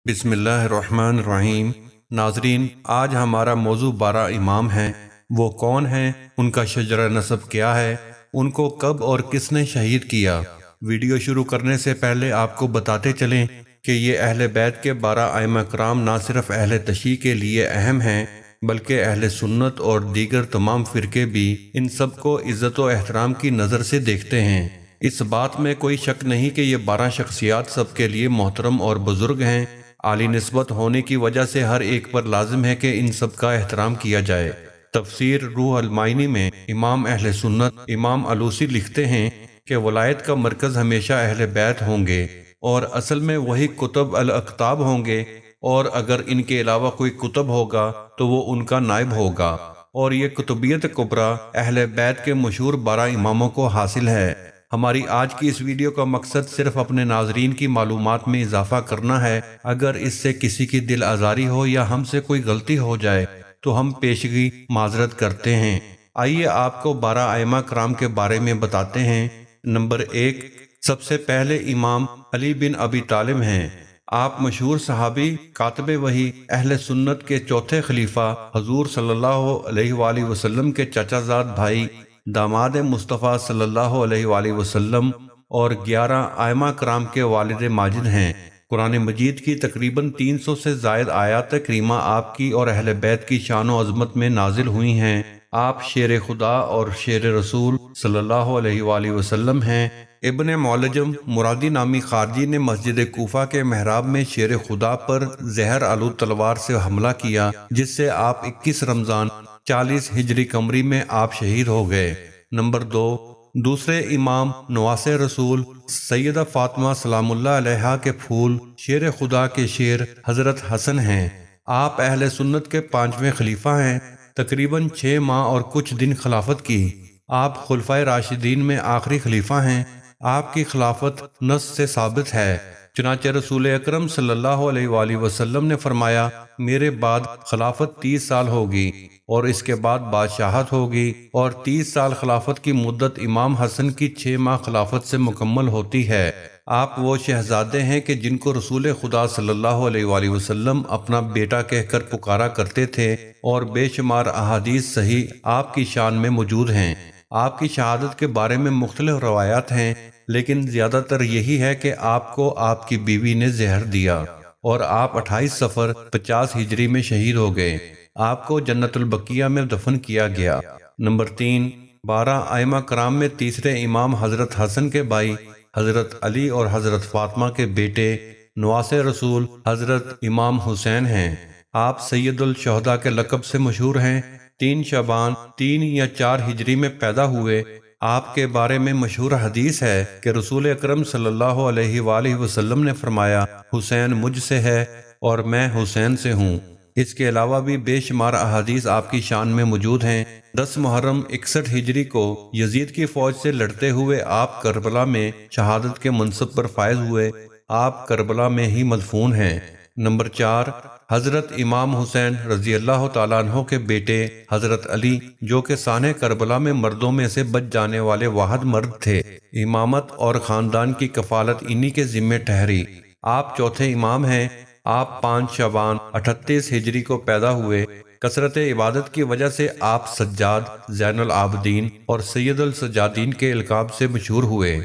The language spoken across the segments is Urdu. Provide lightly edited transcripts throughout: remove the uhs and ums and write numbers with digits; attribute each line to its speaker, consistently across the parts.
Speaker 1: بسم اللہ الرحمن الرحیم۔ ناظرین، آج ہمارا موضوع 12 امام ہیں۔ وہ کون ہیں؟ ان کا شجرہ نسب کیا ہے؟ ان کو کب اور کس نے شہید کیا؟ ویڈیو شروع کرنے سے پہلے آپ کو بتاتے چلیں کہ یہ اہل بیت کے 12 ائمہ کرام نہ صرف اہل تشیع کے لیے اہم ہیں بلکہ اہل سنت اور دیگر تمام فرقے بھی ان سب کو عزت و احترام کی نظر سے دیکھتے ہیں۔ اس بات میں کوئی شک نہیں کہ یہ 12 شخصیات سب کے لیے محترم اور بزرگ ہیں۔ عالی نسبت ہونے کی وجہ سے ہر ایک پر لازم ہے کہ ان سب کا احترام کیا جائے۔ تفسیر روح المعانی میں امام اہل سنت امام علوسی لکھتے ہیں کہ ولایت کا مرکز ہمیشہ اہل بیت ہوں گے اور اصل میں وہی کتب الاقطاب ہوں گے، اور اگر ان کے علاوہ کوئی کتب ہوگا تو وہ ان کا نائب ہوگا، اور یہ کتبیت کبریٰ اہل بیت کے مشہور 12 اماموں کو حاصل ہے۔ ہماری آج کی اس ویڈیو کا مقصد صرف اپنے ناظرین کی معلومات میں اضافہ کرنا ہے۔ اگر اس سے کسی کی دل آزاری ہو یا ہم سے کوئی غلطی ہو جائے تو ہم پیشگی معذرت کرتے ہیں۔ آئیے آپ کو 12 ائمہ کرام کے بارے میں بتاتے ہیں۔ نمبر 1، سب سے پہلے امام علی بن ابی طالب ہیں۔ آپ مشہور صحابی، کاتب وحی، اہل سنت کے چوتھے خلیفہ، حضور صلی اللہ علیہ وآلہ وسلم کے چچا زاد بھائی، داماد مصطفیٰ صلی اللہ علیہ وآلہ وسلم اور 11 ائمہ کرام کے والد ماجد ہیں۔ قرآن مجید کی تقریباً 300 سے زائد آیات کریمہ آپ کی اور اہل بیت کی شان و عظمت میں نازل ہوئی ہیں۔ آپ شیر خدا اور شیر رسول صلی اللہ علیہ وآلہ وسلم ہیں۔ ابن معلجم مرادی نامی خارجی نے مسجد کوفہ کے محراب میں شیر خدا پر زہر آلود تلوار سے حملہ کیا، جس سے آپ 21 رمضان 40 ہجری قمری میں آپ شہید ہو گئے۔ نمبر 2، دوسرے امام نواس رسول سیدہ فاطمہ سلام اللہ علیہا کے پھول، شیر خدا کے شیر حضرت حسن ہیں۔ آپ اہل سنت کے 5ویں خلیفہ ہیں۔ تقریباً 6 ماہ اور کچھ دن خلافت کی۔ آپ خلفائے راشدین میں آخری خلیفہ ہیں۔ آپ کی خلافت نص سے ثابت ہے، چنانچہ رسول اکرم صلی اللہ علیہ وآلہ وسلم نے فرمایا، میرے بعد خلافت 30 سال ہوگی اور اس کے بعد بادشاہت ہوگی، اور 30 سال خلافت کی مدت امام حسن کی 6 ماہ خلافت سے مکمل ہوتی ہے۔ آپ وہ شہزادے ہیں کہ جن کو رسول خدا صلی اللہ علیہ وآلہ وسلم اپنا بیٹا کہہ کر پکارا کرتے تھے، اور بے شمار احادیث صحیح آپ کی شان میں موجود ہیں۔ آپ کی شہادت کے بارے میں مختلف روایات ہیں، لیکن زیادہ تر یہی ہے کہ آپ کو آپ کی بیوی نے زہر دیا اور آپ 28 صفر 50 ہجری میں شہید ہو گئے۔ آپ کو جنت البقیہ میں دفن کیا گیا۔ نمبر 3، 12 ائمہ کرام میں تیسرے امام حضرت حسن کے بھائی حضرت علی اور حضرت فاطمہ کے بیٹے نواس رسول حضرت امام حسین ہیں۔ آپ سید الشہداء کے لقب سے مشہور ہیں۔ 3 شعبان 3 یا 4 ہجری میں پیدا ہوئے۔ آپ کے بارے میں مشہور حدیث ہے کہ رسول اکرم صلی اللہ علیہ وآلہ وسلم نے فرمایا، حسین مجھ سے ہے اور میں حسین سے ہوں۔ اس کے علاوہ بھی بے شمار احادیث آپ کی شان میں موجود ہیں۔ 10 محرم 61 ہجری کو یزید کی فوج سے لڑتے ہوئے آپ کربلا میں شہادت کے منصب پر فائز ہوئے۔ آپ کربلا میں ہی مدفون ہیں۔ نمبر 4، حضرت امام حسین رضی اللہ تعالیٰ عنہ کے بیٹے حضرت علی، جو کہ سانحہ کربلا میں مردوں میں سے بچ جانے والے واحد مرد تھے۔ امامت اور خاندان کی کفالت انہی کے ذمہ ٹھہری۔ آپ چوتھے امام ہیں۔ آپ 5 شعبان 38 ہجری کو پیدا ہوئے۔ کثرت عبادت کی وجہ سے آپ سجاد، زین العابدین اور سید السجادین کے القاب سے مشہور ہوئے۔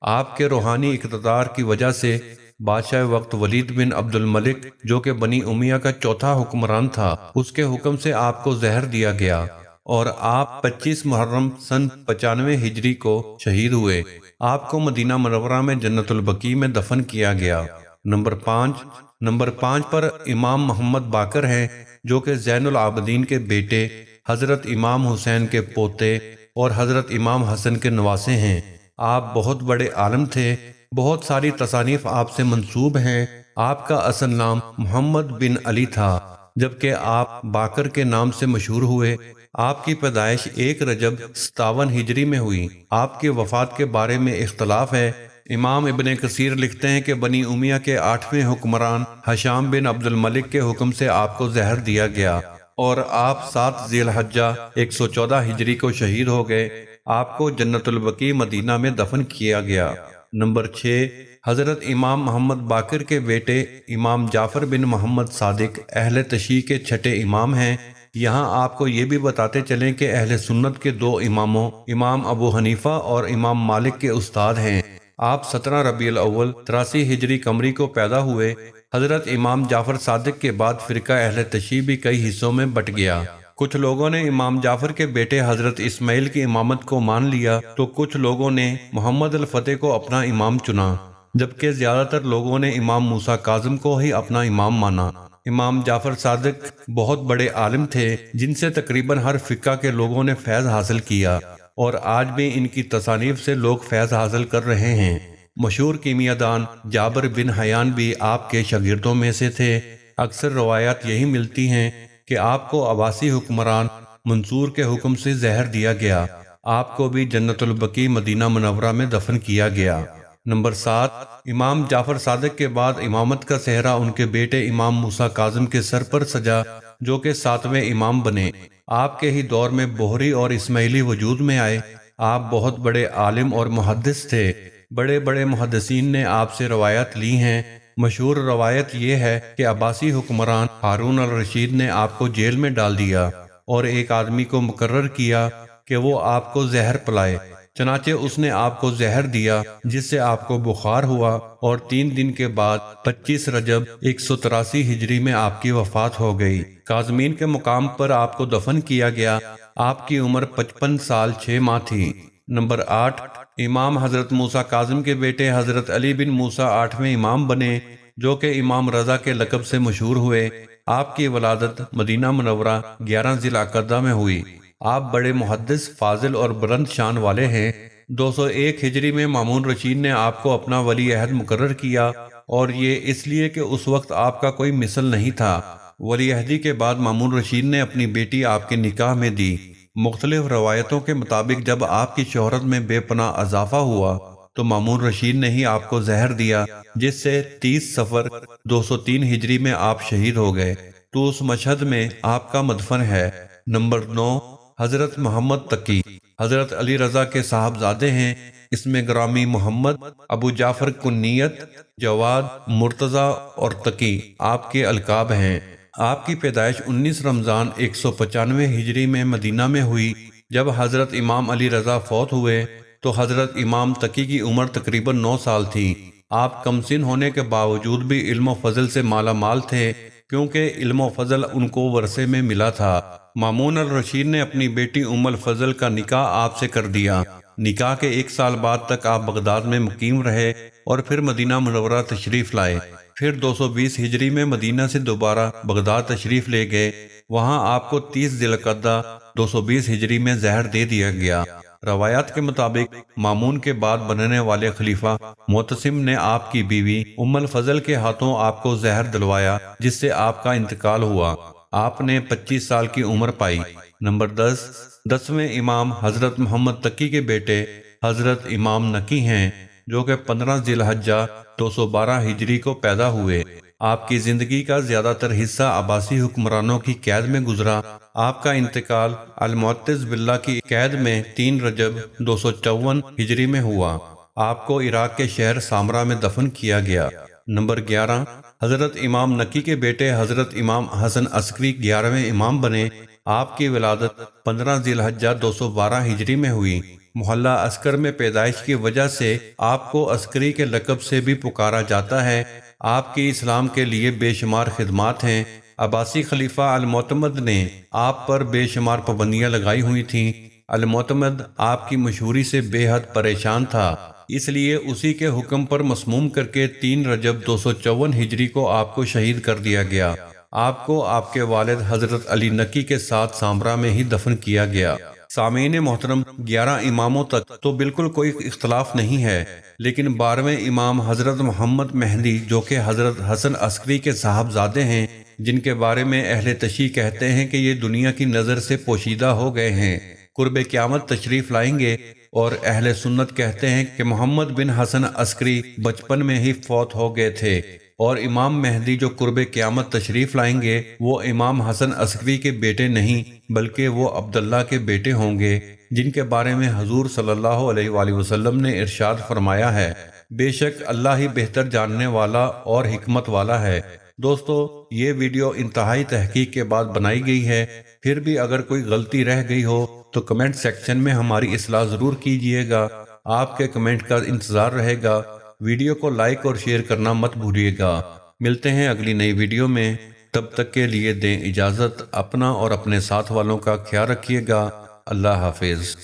Speaker 1: آپ کے روحانی اقتدار کی وجہ سے بادشاہ وقت ولید بن عبد الملک، جو کہ بنی امیہ کا چوتھا حکمران تھا، اس کے حکم سے آپ کو زہر دیا گیا، اور آپ 25 محرم سن 95 ہجری کو شہید ہوئے۔ آپ کو مدینہ منورہ میں جنت البقیع میں دفن کیا گیا۔ نمبر 5 پر امام محمد باقر ہیں، جو کہ زین العابدین کے بیٹے، حضرت امام حسین کے پوتے اور حضرت امام حسن کے نواسے ہیں۔ آپ بہت بڑے عالم تھے۔ بہت ساری تصانیف آپ سے منسوب ہیں۔ آپ کا اصل نام محمد بن علی تھا، جبکہ آپ باقر کے نام سے مشہور ہوئے۔ آپ کی پیدائش 1 رجب 57 ہجری میں ہوئی۔ آپ کی وفات کے بارے میں اختلاف ہے۔ امام ابن کثیر لکھتے ہیں کہ بنی امیہ کے 8ویں حکمران ہشام بن عبد الملک کے حکم سے آپ کو زہر دیا گیا، اور آپ 7 ذی الحجہ 114 ہجری کو شہید ہو گئے۔ آپ کو جنت البقیع مدینہ میں دفن کیا گیا۔ نمبر 6، حضرت امام محمد باقر کے بیٹے امام جعفر بن محمد صادق اہل تشیع کے چھٹے امام ہیں۔ یہاں آپ کو یہ بھی بتاتے چلیں کہ اہل سنت کے دو اماموں امام ابو حنیفہ اور امام مالک کے استاد ہیں۔ آپ 17 ربیع الاول 83 ہجری قمری کو پیدا ہوئے۔ حضرت امام جعفر صادق کے بعد فرقہ اہل تشیع بھی کئی حصوں میں بٹ گیا۔ کچھ لوگوں نے امام جعفر کے بیٹے حضرت اسماعیل کی امامت کو مان لیا تو کچھ لوگوں نے محمد الفتح کو اپنا امام چنا، جبکہ زیادہ تر لوگوں نے امام موسیٰ کاظم کو ہی اپنا امام مانا۔ امام جعفر صادق بہت بڑے عالم تھے جن سے تقریباً ہر فقہ کے لوگوں نے فیض حاصل کیا، اور آج بھی ان کی تصانیف سے لوگ فیض حاصل کر رہے ہیں۔ مشہور کیمیاء دان جابر بن حیان بھی آپ کے شاگردوں میں سے تھے۔ اکثر روایات یہی ملتی ہیں کہ آپ کو عباسی حکمران منصور کے حکم سے زہر دیا گیا۔ آپ کو بھی جنت البقیع مدینہ منورہ میں دفن کیا گیا۔ نمبر 7، امام جعفر صادق کے بعد امامت کا صحرا ان کے بیٹے امام موسیٰ کاظم کے سر پر سجا، جو کہ 7ویں امام بنے۔ آپ کے ہی دور میں بہری اور اسماعیلی وجود میں آئے۔ آپ بہت بڑے عالم اور محدث تھے۔ بڑے بڑے محدثین نے آپ سے روایت لی ہیں۔ مشہور روایت یہ ہے کہ عباسی حکمران ہارون الرشید نے آپ کو جیل میں ڈال دیا اور ایک آدمی کو مقرر کیا کہ وہ آپ کو زہر پلائے۔ چنانچہ اس نے آپ کو زہر دیا، جس سے آپ کو بخار ہوا، اور 3 دن کے بعد 25 رجب 183 ہجری میں آپ کی وفات ہو گئی۔ کاظمین کے مقام پر آپ کو دفن کیا گیا۔ آپ کی عمر 55 سال 6 ماہ تھی۔ نمبر 8، امام حضرت موسیٰ کاظم کے بیٹے حضرت علی بن موسیٰ 8ویں امام بنے، جو کہ امام رضا کے لقب سے مشہور ہوئے۔ آپ کی ولادت مدینہ منورہ 11 ذی القعدہ میں ہوئی۔ آپ بڑے محدث، فاضل اور بلند شان والے ہیں۔ 201 ہجری میں مامون رشید نے آپ کو اپنا ولی عہد مقرر کیا، اور یہ اس لیے کہ اس وقت آپ کا کوئی مثل نہیں تھا۔ ولی عہدی کے بعد مامون رشید نے اپنی بیٹی آپ کے نکاح میں دی۔ مختلف روایتوں کے مطابق جب آپ کی شہرت میں بے پناہ اضافہ ہوا تو مامون رشید نے ہی آپ کو زہر دیا، جس سے 30 صفر 203 ہجری میں آپ شہید ہو گئے۔ تو اس مشہد میں آپ کا مدفن ہے۔ نمبر 9، حضرت محمد تقی حضرت علی رضا کے صاحبزادے ہیں۔ اس میں گرامی محمد، ابو جعفر کنیت، جواد، مرتضی اور تقی آپ کے القاب ہیں۔ آپ کی پیدائش 19 رمضان 195 ہجری میں مدینہ میں ہوئی۔ جب حضرت امام علی رضا فوت ہوئے تو حضرت امام تقی کی عمر تقریباً 9 سال تھی۔ آپ کم سن ہونے کے باوجود بھی علم و فضل سے مالا مال تھے، کیونکہ علم و فضل ان کو ورثے میں ملا تھا۔ مامون الرشید نے اپنی بیٹی ام الفضل کا نکاح آپ سے کر دیا۔ نکاح کے 1 سال بعد تک آپ بغداد میں مقیم رہے اور پھر مدینہ منورہ تشریف لائے۔ پھر 220 ہجری میں مدینہ سے دوبارہ بغداد تشریف لے گئے۔ وہاں آپ کو 30 ذی القعدہ 220 ہجری میں زہر دے دیا گیا۔ روایات کے مطابق مامون کے بعد بننے والے خلیفہ معتصم نے آپ کی بیوی ام الفضل کے ہاتھوں آپ کو زہر دلوایا، جس سے آپ کا انتقال ہوا۔ آپ نے 25 سال کی عمر پائی۔ نمبر 10، 10ویں امام حضرت محمد تقی کے بیٹے حضرت امام نقی ہیں، جو کہ 15 ذی الحجہ 212 ہجری کو پیدا ہوئے۔ آپ کی زندگی کا زیادہ تر حصہ عباسی حکمرانوں کی قید میں گزرا۔ آپ کا انتقال المعتز باللہ کی قید میں 3 رجب 254 ہجری میں ہوا۔ آپ کو عراق کے شہر سامرا میں دفن کیا گیا۔ نمبر 11، حضرت امام نقی کے بیٹے حضرت امام حسن عسکری 11ویں امام بنے۔ آپ کی ولادت 15 ذی الحجہ 212 ہجری میں ہوئی۔ محلہ عسکر میں پیدائش کی وجہ سے آپ کو عسکری کے لقب سے بھی پکارا جاتا ہے۔ آپ کی اسلام کے لیے بے شمار خدمات ہیں۔ عباسی خلیفہ المعتمد نے آپ پر بے شمار پابندیاں لگائی ہوئی تھیں۔ المعتمد آپ کی مشہوری سے بے حد پریشان تھا، اس لیے اسی کے حکم پر مسموم کر کے 3 رجب 254 ہجری کو آپ کو شہید کر دیا گیا۔ آپ کو آپ کے والد حضرت علی نقی کے ساتھ سامرا میں ہی دفن کیا گیا۔ سامعین محترم، 11 اماموں تک تو بالکل کوئی اختلاف نہیں ہے، لیکن 12ویں امام حضرت محمد مہدی، جو کہ حضرت حسن عسکری کے صاحبزادے ہیں، جن کے بارے میں اہل تشیع کہتے ہیں کہ یہ دنیا کی نظر سے پوشیدہ ہو گئے ہیں، قرب قیامت تشریف لائیں گے، اور اہل سنت کہتے ہیں کہ محمد بن حسن عسکری بچپن میں ہی فوت ہو گئے تھے، اور امام مہدی جو قرب قیامت تشریف لائیں گے وہ امام حسن عسکری کے بیٹے نہیں بلکہ وہ عبداللہ کے بیٹے ہوں گے، جن کے بارے میں حضور صلی اللہ علیہ وآلہ وسلم نے ارشاد فرمایا ہے، بے شک اللہ ہی بہتر جاننے والا اور حکمت والا ہے۔ دوستو، یہ ویڈیو انتہائی تحقیق کے بعد بنائی گئی ہے، پھر بھی اگر کوئی غلطی رہ گئی ہو تو کمنٹ سیکشن میں ہماری اصلاح ضرور کیجیے گا۔ آپ کے کمنٹ کا انتظار رہے گا۔ ویڈیو کو لائک اور شیئر کرنا مت بھولیے گا۔ ملتے ہیں اگلی نئی ویڈیو میں، تب تک کے لیے دیں اجازت۔ اپنا اور اپنے ساتھ والوں کا خیال رکھیے گا۔ اللہ حافظ۔